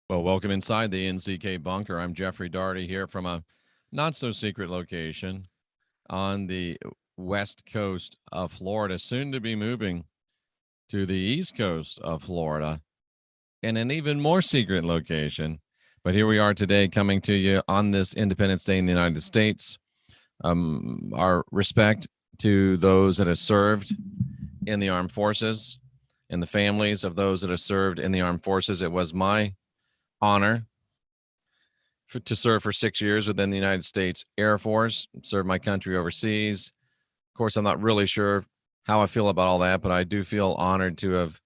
Well, welcome inside the NCK bunker. I'm Jeffrey Daugherty here from a not so secret location on the west coast of Florida, soon to be moving to the east coast of Florida in an even more secret location. But here we are today coming to you on this Independence Day in the United States. Our respect to those that have served in the armed forces and the families of those that have served in the armed forces. It was my honor to serve for 6 years within the United States Air Force, serve my country overseas. Of course, I'm not really sure how I feel about all that, but I do feel honored to have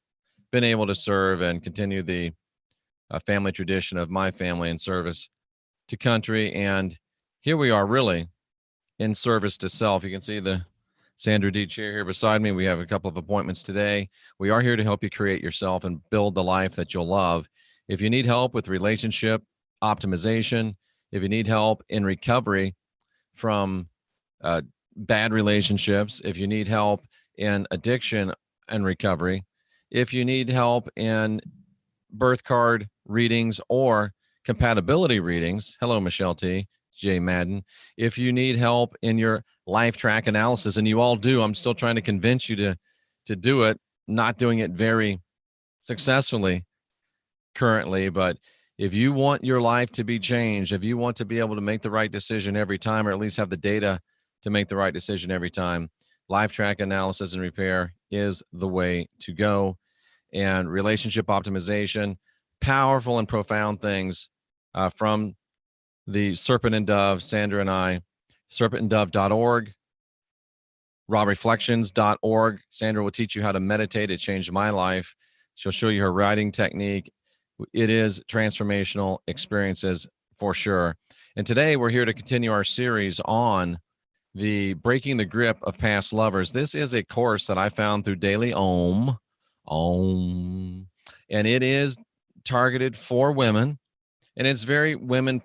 been able to serve and continue the family tradition of my family in service to country. And here we are really in service to self. You can see the Sandra D chair here beside me. We have a couple of appointments today. We are here to help you create yourself and build the life that you'll love. If you need help with relationship optimization, if you need help in recovery from bad relationships, if you need help in addiction and recovery, if you need help in birth card readings or compatibility readings, hello, Michelle T. J. Madden. If you need help in your life track analysis, and you all do, I'm still trying to convince you to do it, not doing it very successfully currently, but if you want your life to be changed, if you want to be able to make the right decision every time, or at least have the data to make the right decision every time, life track analysis and repair is the way to go. And relationship optimization, powerful and profound things from the Serpent and Dove, Sandra and I, serpentanddove.org, rawreflections.org. Sandra will teach you how to meditate. It changed my life. She'll show you her writing technique. It is transformational experiences for sure. And today we're here to continue our series on the breaking the grip of past lovers. This is a course that I found through Daily Om, and it is targeted for women, and it's very women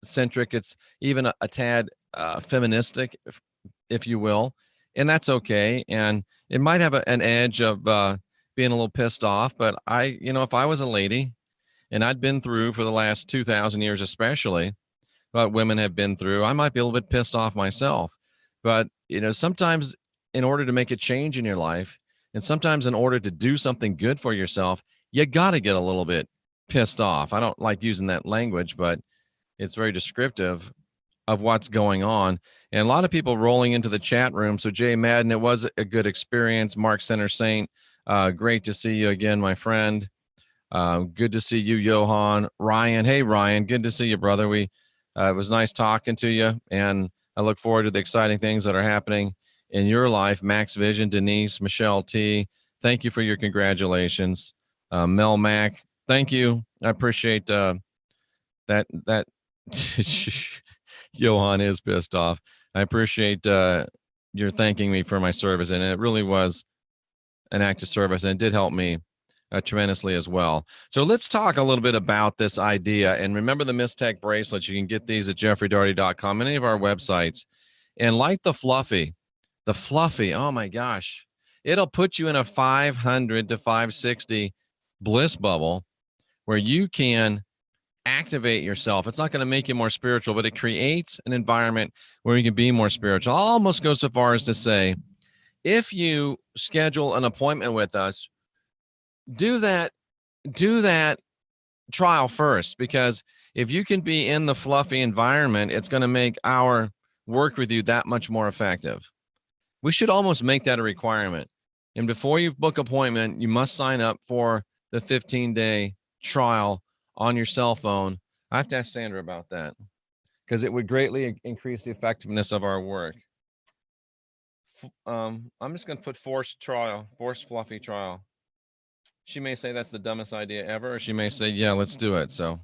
centric. It's even a tad feministic, if you will, and that's okay. And it might have an edge of being a little pissed off, but if I was a lady and I'd been through for the last 2,000 years, especially what women have been through, I might be a little bit pissed off myself. But, sometimes in order to make a change in your life, and sometimes in order to do something good for yourself, you got to get a little bit pissed off. I don't like using that language, but it's very descriptive of what's going on. And a lot of people rolling into the chat room. So Jay Madden, it was a good experience. Mark Center Saint, great to see you again, my friend. Good to see you, Johan. Ryan, hey Ryan, good to see you, brother. It was nice talking to you, and I look forward to the exciting things that are happening in your life. Max Vision, Denise, Michelle T, thank you for your congratulations. Mel Mac, thank you. I appreciate that. Johan is pissed off. I appreciate your thanking me for my service, and it really was an act of service, and it did help me tremendously as well. So let's talk a little bit about this idea. And remember the MYSTECH bracelets. You can get these at jeffreydaugherty.com, any of our websites. And like the fluffy, oh my gosh, it'll put you in a 500 to 560 bliss bubble where you can activate yourself. It's not going to make you more spiritual, but it creates an environment where you can be more spiritual. I'll almost go so far as to say, if you schedule an appointment with us, do that trial first, because if you can be in the fluffy environment, it's going to make our work with you that much more effective. We should almost make that a requirement. And before you book appointment, you must sign up for the 15-day trial on your cell phone. I have to ask Sandra about that, because it would greatly increase the effectiveness of our work. I'm just going to put forced fluffy trial. She may say that's the dumbest idea ever, or she may say, yeah, let's do it. So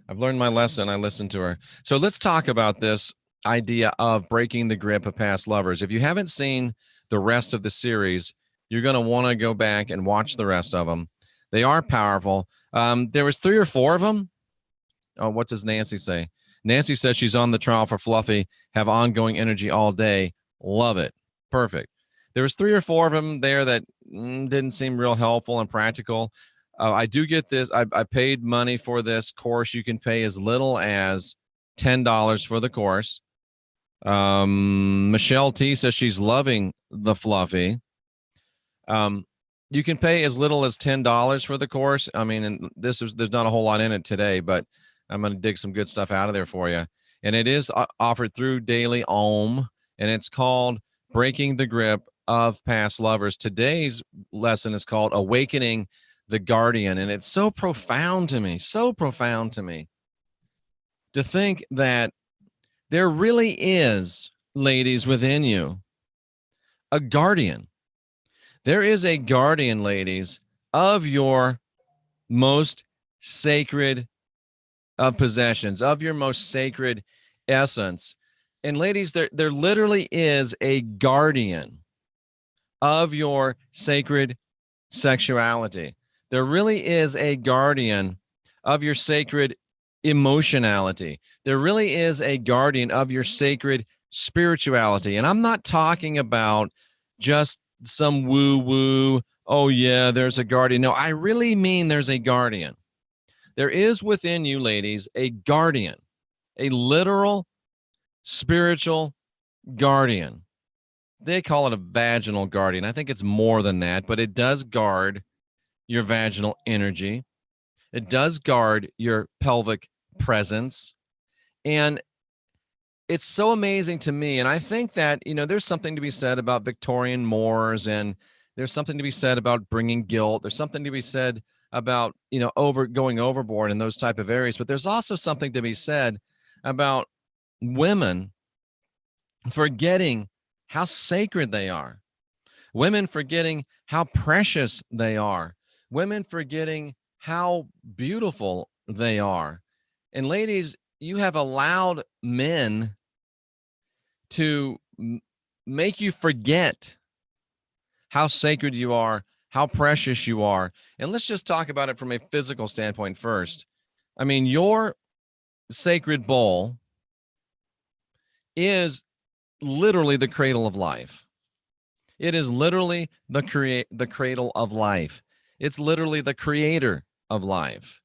I've learned my lesson. I listened to her. So let's talk about this idea of breaking the grip of past lovers. If you haven't seen the rest of the series, you're going to want to go back and watch the rest of them. They are powerful. There was 3 or 4 of them. Oh, what does Nancy say? Nancy says she's on the trial for Fluffy, have ongoing energy all day. Love it. Perfect. There was 3 or 4 of them there that didn't seem real helpful and practical. I do get this. I paid money for this course. You can pay as little as $10 for the course. Michelle T says she's loving the fluffy. You can pay as little as $10 for the course. I mean, and there's not a whole lot in it today, but I'm going to dig some good stuff out of there for you. And it is offered through Daily Om, and it's called Breaking the Grip of Past Lovers. Today's lesson is called Awakening the Guardian, and it's so profound to me, to think that there really is, ladies, within you, a guardian. There is a guardian, ladies, of your most sacred of possessions, of your most sacred essence. And ladies, there literally is a guardian of your sacred sexuality. There really is a guardian of your sacred emotionality. There really is a guardian of your sacred spirituality. And I'm not talking about just some woo-woo, oh yeah, there's a guardian. No, I really mean there's a guardian. There is within you, ladies, a guardian, a literal spiritual guardian. They call it a vaginal guardian. I think it's more than that, but it does guard your vaginal energy. It does guard your pelvic presence. And it's so amazing to me. And I think that, there's something to be said about Victorian Moors, and there's something to be said about bringing guilt. There's something to be said about, going overboard in those type of areas. But there's also something to be said about women forgetting how sacred they are. Women forgetting how precious they are. Women forgetting how beautiful they are. And ladies, you have allowed men to make you forget how sacred you are, how precious you are. And let's just talk about it from a physical standpoint first. I mean, your sacred bowl is literally the cradle of life. It is literally the cradle of life. It's literally the creator of life.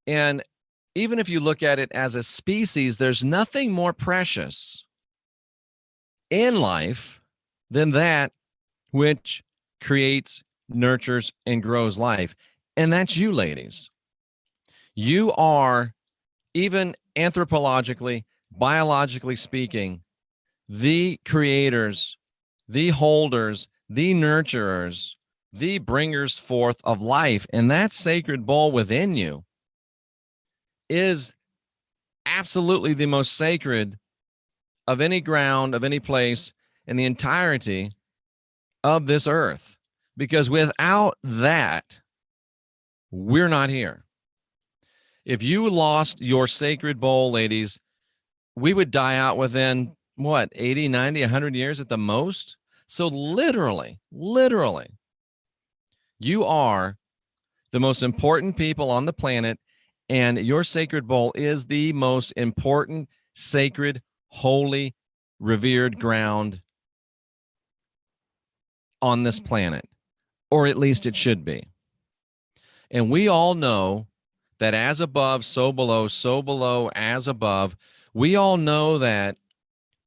And even if you look at it as a species, there's nothing more precious in life than that which creates, nurtures, and grows life. And that's you, ladies. You are, even anthropologically, biologically speaking, the creators, the holders, the nurturers, the bringers forth of life. And that sacred bowl within you is absolutely the most sacred of any ground, of any place in the entirety of this earth. Because without that, we're not here. If you lost your sacred bowl, ladies, we would die out within, 80, 90, 100 years at the most? So literally, you are the most important people on the planet, and your sacred bowl is the most important, sacred, holy, revered ground on this planet, or at least it should be. And we all know that as above, so below, as above. We all know that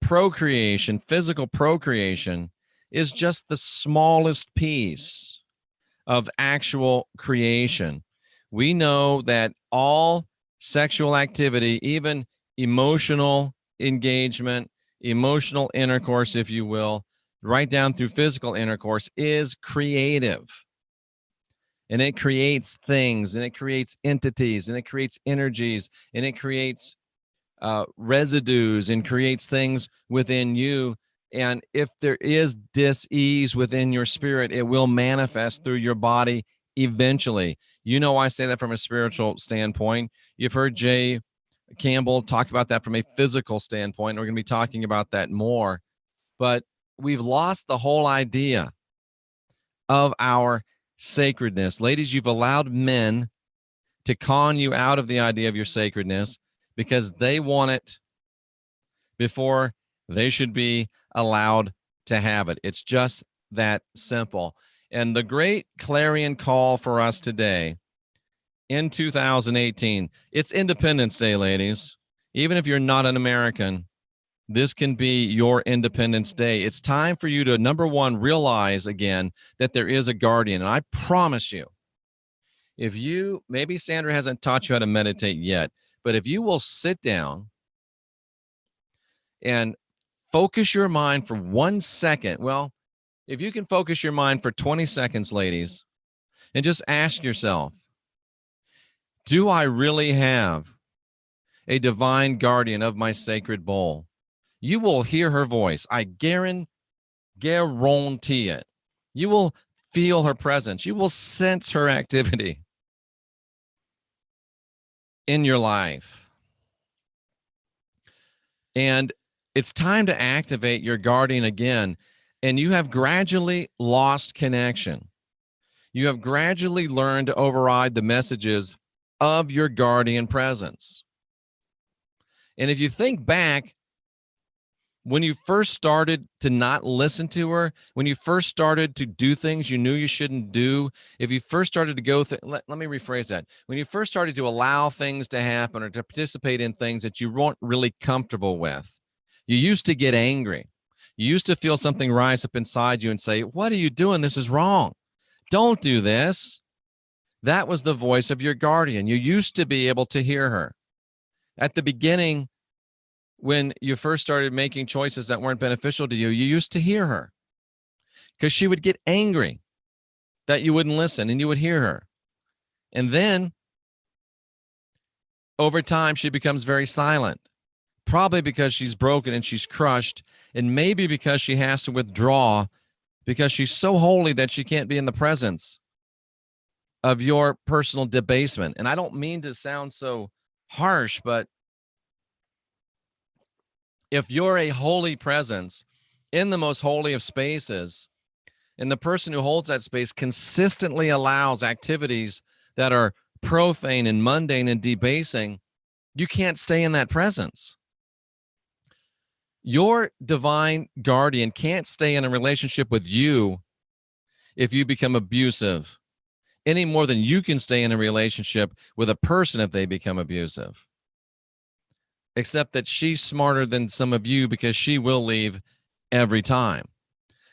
procreation, physical procreation, is just the smallest piece of actual creation. We know that all sexual activity, even emotional engagement, emotional intercourse, if you will, right down through physical intercourse, is creative. And it creates things, and it creates entities, and it creates energies, and it creates residues, and creates things within you. And if there is dis-ease within your spirit, it will manifest through your body eventually. I say that from a spiritual standpoint. You've heard Jay Campbell talk about that from a physical standpoint. We're going to be talking about that more. But we've lost the whole idea of our sacredness. Ladies, you've allowed men to con you out of the idea of your sacredness because they want it before they should be allowed to have it. It's just that simple. And the great clarion call for us today in 2018, it's Independence Day, ladies. Even if you're not an American, this can be your Independence Day. It's time for you to, number one, realize again that there is a guardian. And I promise you, if you, maybe Sandra hasn't taught you how to meditate yet, but if you will sit down and focus your mind for 1 second, well, if you can focus your mind for 20 seconds, ladies, and just ask yourself, do I really have a divine guardian of my sacred bowl? You will hear her voice. I guarantee it. You will feel her presence. You will sense her activity in your life. And it's time to activate your guardian again. And you have gradually lost connection. You have gradually learned to override the messages of your guardian presence. And if you think back, when you first started to not listen to her, when you first started to do things you knew you shouldn't do, if you first started to go, let me rephrase that. When you first started to allow things to happen or to participate in things that you weren't really comfortable with, you used to get angry. You used to feel something rise up inside you and say, what are you doing? This is wrong. Don't do this. That was the voice of your guardian. You used to be able to hear her. At the beginning, when you first started making choices that weren't beneficial to you, you used to hear her because she would get angry that you wouldn't listen and you would hear her. And then over time, she becomes very silent, probably because she's broken and she's crushed, and maybe because she has to withdraw because she's so holy that she can't be in the presence of your personal debasement. And I don't mean to sound so harsh, but if you're a holy presence in the most holy of spaces, and the person who holds that space consistently allows activities that are profane and mundane and debasing, you can't stay in that presence. Your divine guardian can't stay in a relationship with you if you become abusive, any more than you can stay in a relationship with a person if they become abusive. Except that she's smarter than some of you because she will leave every time.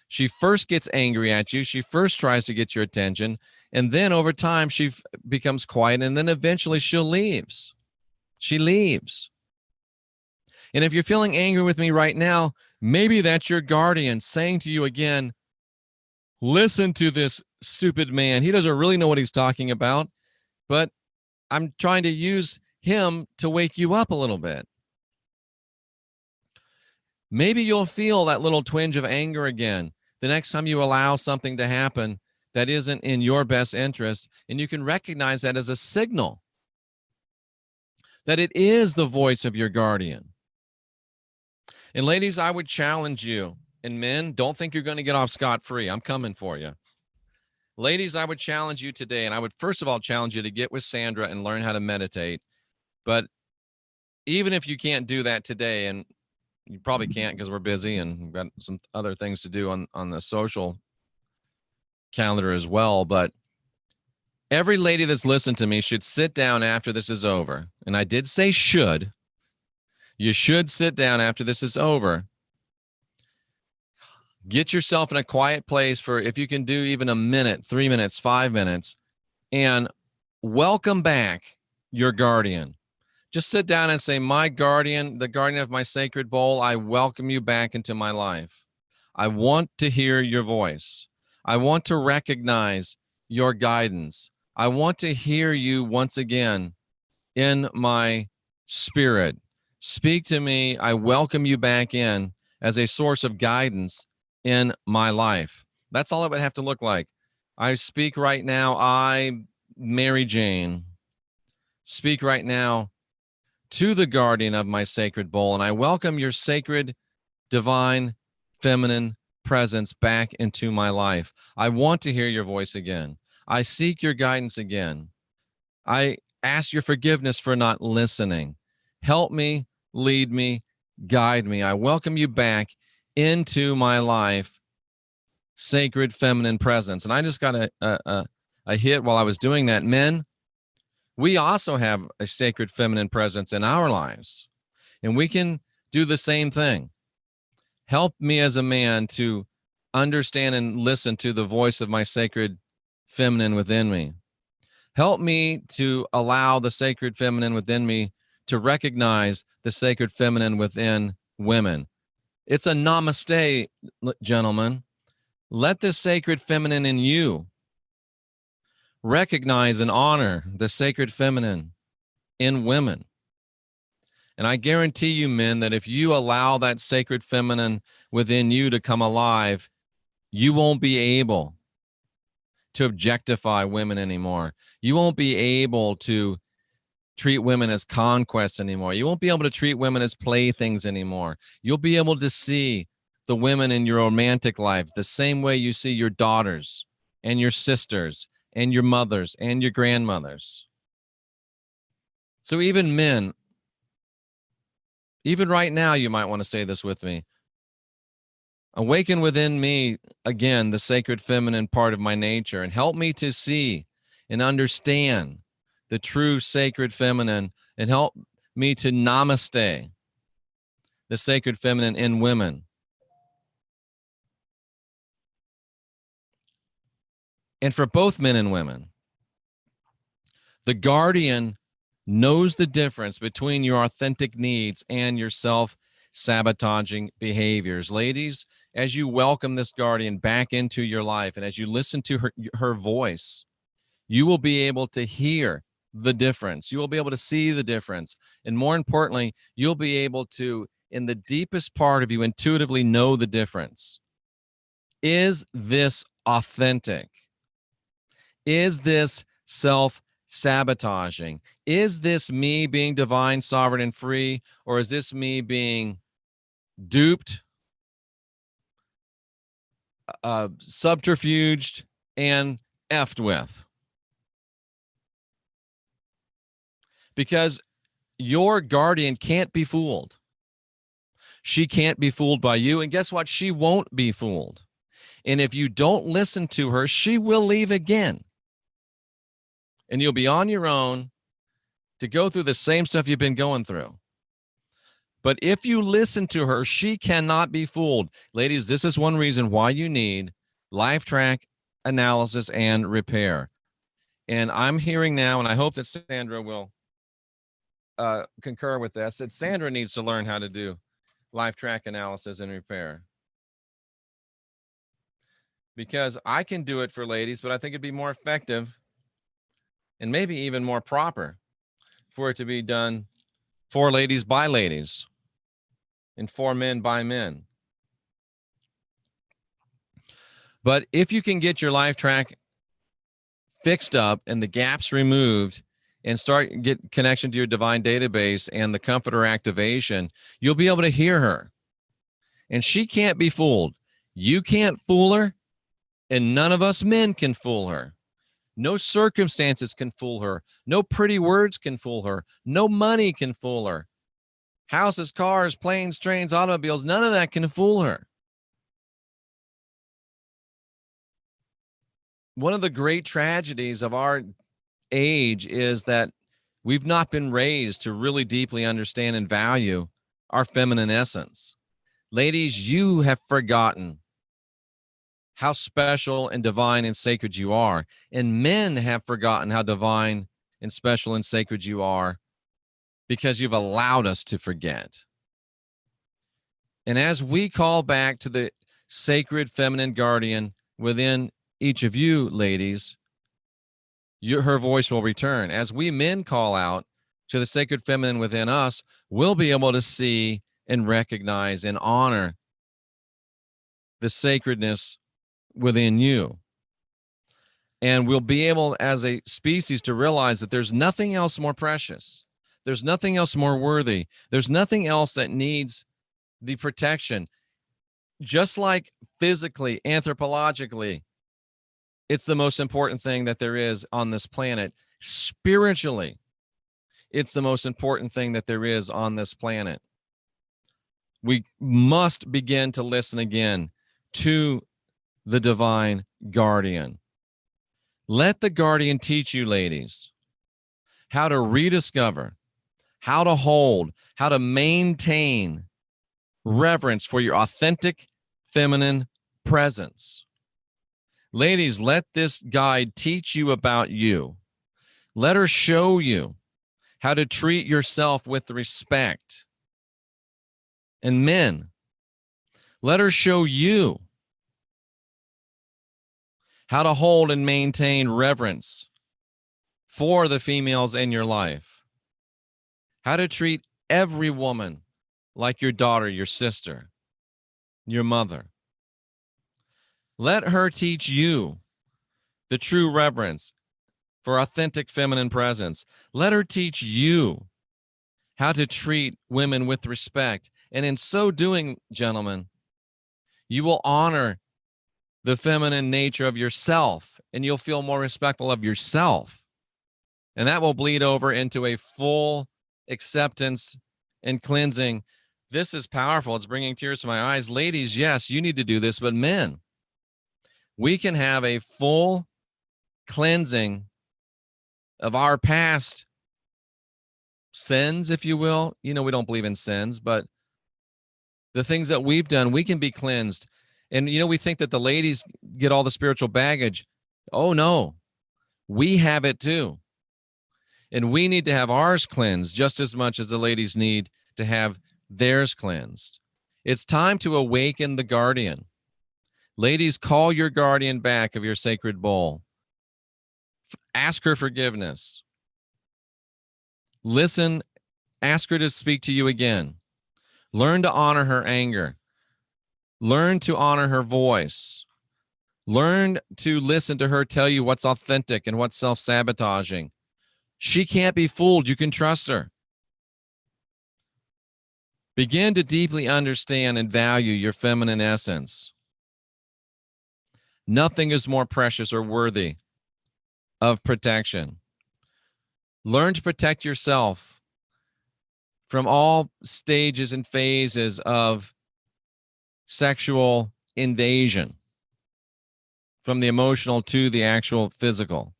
She first gets angry at you. She first tries to get your attention. And then over time, she becomes quiet. And then eventually she leaves. She leaves. And if you're feeling angry with me right now, maybe that's your guardian saying to you again, listen to this stupid man. He doesn't really know what he's talking about, but I'm trying to use him to wake you up a little bit. Maybe you'll feel that little twinge of anger again the next time you allow something to happen that isn't in your best interest, and you can recognize that as a signal that it is the voice of your guardian. And ladies, I would challenge you, and men, don't think you're going to get off scot-free. I'm coming for you. Ladies, I would challenge you today, and I would first of all challenge you to get with Sandra and learn how to meditate. But even if you can't do that today, and you probably can't because we're busy and we've got some other things to do on the social calendar as well, but every lady that's listened to me should sit down after this is over. And I did say should. You should sit down after this is over. Get yourself in a quiet place for, if you can do even a minute, 3 minutes, 5 minutes, and welcome back your guardian. Just sit down and say, my guardian, the guardian of my sacred bowl, I welcome you back into my life. I want to hear your voice. I want to recognize your guidance. I want to hear you once again in my spirit. Speak to me. I welcome you back in as a source of guidance in my life. That's all it would have to look like. I speak right now. I, Mary Jane, speak right now to the guardian of my sacred bowl, and I welcome your sacred, divine, feminine presence back into my life. I want to hear your voice again. I seek your guidance again. I ask your forgiveness for not listening. Help me, lead me, guide me. I welcome you back into my life sacred feminine presence. And I just got a hit while I was doing that. Men, we also have a sacred feminine presence in our lives, and we can do the same thing. Help me as a man to understand and listen to the voice of my sacred feminine within me. Help me to allow the sacred feminine within me to recognize the sacred feminine within women. It's a namaste, gentlemen. Let the sacred feminine in you recognize and honor the sacred feminine in women. And I guarantee you, men, that if you allow that sacred feminine within you to come alive, you won't be able to objectify women anymore. You won't be able to treat women as conquests anymore. You won't be able to treat women as playthings anymore. You'll be able to see the women in your romantic life the same way you see your daughters and your sisters and your mothers and your grandmothers. So even men, even right now, you might want to say this with me. Awaken within me, again, the sacred feminine part of my nature, and help me to see and understand the true sacred feminine, and help me to namaste the sacred feminine in women. And for both men and women, the guardian knows the difference between your authentic needs and your self-sabotaging behaviors. Ladies, as you welcome this guardian back into your life, and as you listen to her voice, you will be able to hear the difference. You will be able to see the difference. And more importantly, you'll be able to, in the deepest part of you, intuitively know the difference. Is this authentic? Is this self-sabotaging? Is this me being divine, sovereign, and free? Or is this me being duped, subterfuged, and effed with? Because your guardian can't be fooled. She can't be fooled by you. And guess what? She won't be fooled. And if you don't listen to her, she will leave again. And you'll be on your own to go through the same stuff you've been going through. But if you listen to her, she cannot be fooled. Ladies, this is one reason why you need LifeTrack analysis and repair. And I'm hearing now, and I hope that Sandra will concur with this, that Sandra needs to learn how to do LifeTrack analysis and repair. Because I can do it for ladies, but I think it'd be more effective and maybe even more proper for it to be done for ladies by ladies and for men by men. But if you can get your LifeTrack fixed up and the gaps removed and get connection to your divine database and the comforter activation, you'll be able to hear her. And she can't be fooled. You can't fool her, and none of us men can fool her. No circumstances can fool her. No pretty words can fool her. No money can fool her. Houses, cars, planes, trains, automobiles, none of that can fool her. One of the great tragedies of our age is that we've not been raised to really deeply understand and value our feminine essence. Ladies, you have forgotten how special and divine and sacred you are. And men have forgotten how divine and special and sacred you are because you've allowed us to forget. And as we call back to the sacred feminine guardian within each of you, ladies, her voice will return. As we men call out to the sacred feminine within us, we'll be able to see and recognize and honor the sacredness within you. And we'll be able, as a species, to realize that there's nothing else more precious. There's nothing else more worthy. There's nothing else that needs the protection. Just like physically, anthropologically, it's the most important thing that there is on this planet. Spiritually, it's the most important thing that there is on this planet. We must begin to listen again to the divine guardian. Let the guardian teach you, ladies, how to rediscover, how to hold, how to maintain reverence for your authentic feminine presence. Ladies, let this guide teach you about you. Let her show you how to treat yourself with respect. And men, let her show you how to hold and maintain reverence for the females in your life. How to treat every woman like your daughter, your sister, your mother. Let her teach you the true reverence for authentic feminine presence. Let her teach you how to treat women with respect. And in so doing, gentlemen, you will honor the feminine nature of yourself, and you'll feel more respectful of yourself. And that will bleed over into a full acceptance and cleansing. This is powerful. It's bringing tears to my eyes. Ladies, yes, you need to do this, but men, we can have a full cleansing of our past sins, if you will. You know, we don't believe in sins, but the things that we've done, we can be cleansed. And, you know, we think that the ladies get all the spiritual baggage. Oh, no, we have it too. And we need to have ours cleansed just as much as the ladies need to have theirs cleansed. It's time to awaken the guardian. Ladies, call your guardian back of your sacred bowl. Ask her forgiveness. Listen, ask her to speak to you again. Learn to honor her anger. Learn to honor her voice. Learn to listen to her tell you what's authentic and what's self-sabotaging. She can't be fooled. You can trust her. Begin to deeply understand and value your feminine essence. Nothing is more precious or worthy of protection. Learn to protect yourself from all stages and phases of sexual invasion, from the emotional to the actual physical.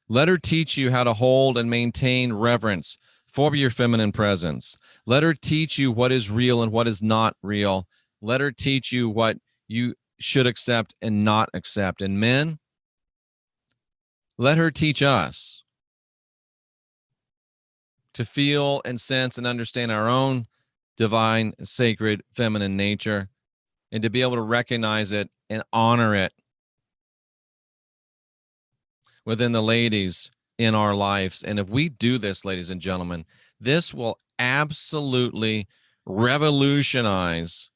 Let her teach you how to hold and maintain reverence for your feminine presence. Let her teach you what is real and what is not real. Let her teach you what you should accept and not accept. And men, let her teach us to feel and sense and understand our own divine, sacred, feminine nature, and to be able to recognize it and honor it within the ladies in our lives. And if we do this, ladies and gentlemen, this will absolutely revolutionize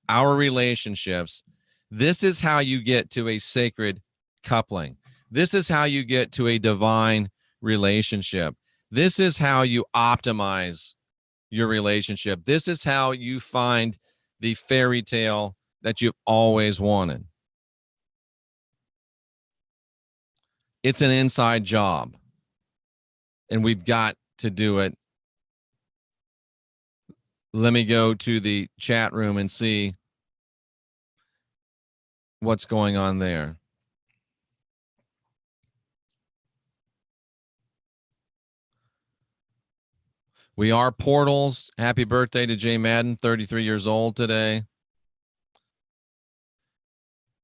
our relationships. This is how you get to a sacred coupling. This is how you get to a divine relationship. This is how you optimize your relationship. This is how you find the fairy tale that you've always wanted. It's an inside job, and we've got to do it. Let me go to the chat room and see what's going on there. We are portals. Happy birthday to Jay Madden, 33 years old today.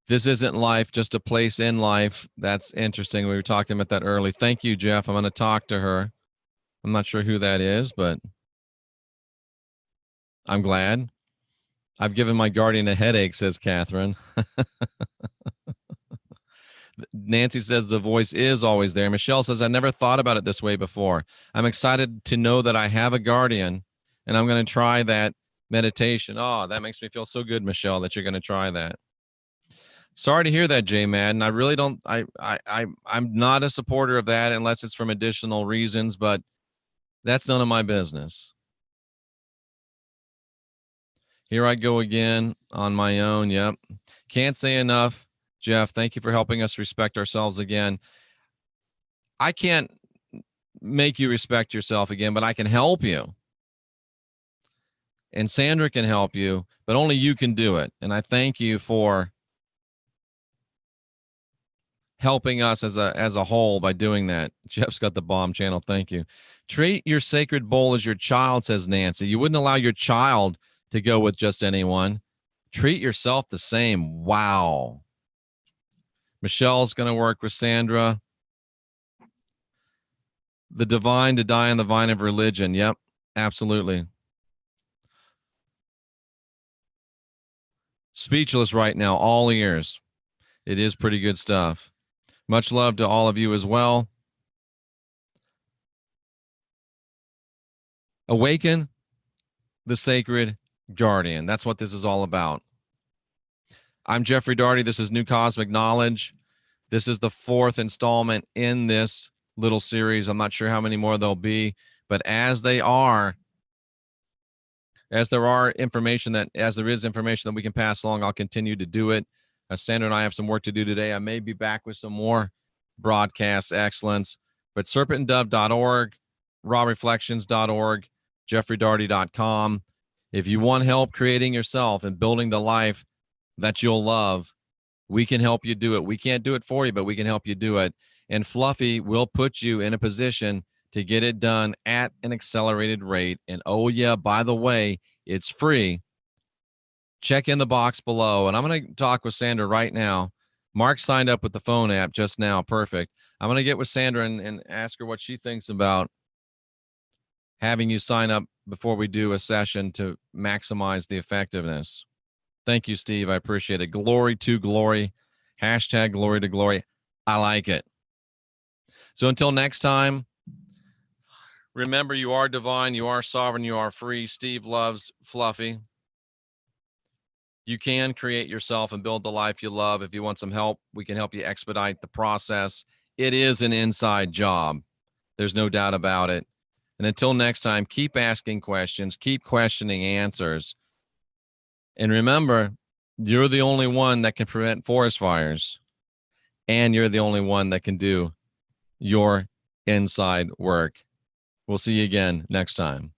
This isn't life, just a place in life. That's interesting. We were talking about that early. Thank you, Jeff. I'm going to talk to her. I'm not sure who that is, but I'm glad. I've given my guardian a headache, says Catherine. Nancy says the voice is always there. Michelle says, I never thought about it this way before. I'm excited to know that I have a guardian, and I'm going to try that meditation. Oh, that makes me feel so good, Michelle, that you're going to try that. Sorry to hear that, Jay Madden. I really don't, I'm not a supporter of that unless it's from additional reasons, but that's none of my business. Here I go again on my own. Yep. Can't say enough, Jeff. Thank you for helping us respect ourselves again. I can't make you respect yourself again, but I can help you. And Sandra can help you, but only you can do it. And I thank you for helping us as a whole by doing that. Jeff's got the bomb channel. Thank you. Treat your sacred bowl as your child, says Nancy. You wouldn't allow your child to go with just anyone. Treat yourself the same. Wow. Michelle's going to work with Sandra. The divine to die on the vine of religion. Yep, absolutely. Speechless right now, all ears. It is pretty good stuff. Much love to all of you as well. Awaken the sacred guardian. That's what this is all about. I'm Jeffrey Daugherty. This is New Cosmic Knowledge. This is the 4th installment in this little series. I'm not sure how many more there'll be, but as there is information that we can pass along, I'll continue to do it. Sandra and I have some work to do today. I may be back with some more broadcast excellence, but serpentanddove.org, rawreflections.org, jeffreydaugherty.com. If you want help creating yourself and building the life that you'll love, we can help you do it. We can't do it for you, but we can help you do it. And Fluffy will put you in a position to get it done at an accelerated rate. And oh yeah, by the way, it's free. Check in the box below. And I'm going to talk with Sandra right now. Mark signed up with the phone app just now. Perfect. I'm going to get with Sandra and ask her what she thinks about having you sign up before we do a session to maximize the effectiveness. Thank you, Steve. I appreciate it. Glory to glory. Hashtag glory to glory. I like it. So until next time, remember, you are divine, you are sovereign, you are free. Steve loves Fluffy. You can create yourself and build the life you love. If you want some help, we can help you expedite the process. It is an inside job. There's no doubt about it. And until next time, keep asking questions, keep questioning answers. And remember, you're the only one that can prevent forest fires. And you're the only one that can do your inside work. We'll see you again next time.